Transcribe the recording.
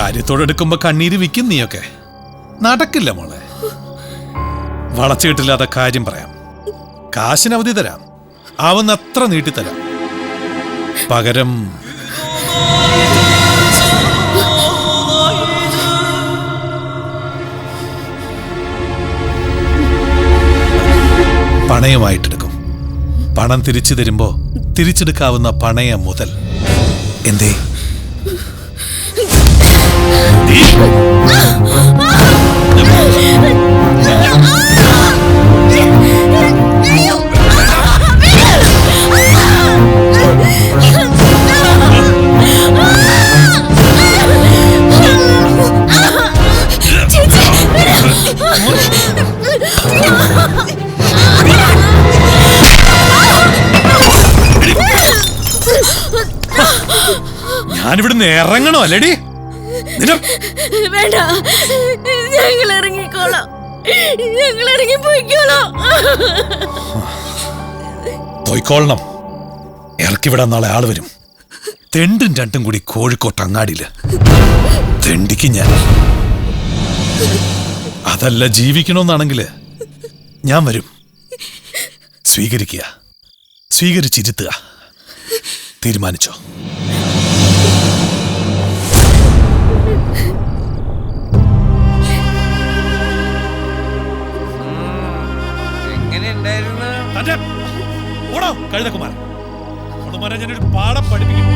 കാര്യത്തോടെടുക്കുമ്പോ കണ്ണീര് വിൽക്കും നീയൊക്കെ. നടക്കില്ല മോളെ. വളച്ചുകിട്ടില്ലാത്ത കാര്യം പറയാം. കാശിന് അവധി തരാം, ആവുന്നത്ര നീട്ടിത്തരാം. പകരം പണയമായിട്ടെടുക്കും. പണം തിരിച്ചു തരുമ്പോ തിരിച്ചെടുക്കാവുന്ന പണയം മുതൽ. എന്തേ? ഞാനിവിടുന്ന് ഇറങ്ങണോ അല്ലേടി? വേണ്ട, ഞങ്ങൾ ഇറങ്ങിക്കോളാം. ഞങ്ങൾ ഇറങ്ങി പോയിക്കോളാം. പോയിക്കോളണം. ഇറക്കിവിടാൻ നാളെ ആള് വരും. തെണ്ടും രണ്ടും കൂടി കോഴിക്കോട്ട് അങ്ങാടിയില് തെണ്ടിക്ക് ഞാൻ. അതല്ല ജീവിക്കണമെന്നാണെങ്കില് ഞാൻ വരും. സ്വീകരിക്കുക, സ്വീകരിച്ചിരുത്തുക. തീരുമാനിച്ചോ? കഴുതകുമാരൻ ഞാനൊരു പാഠം പഠിപ്പിക്കും.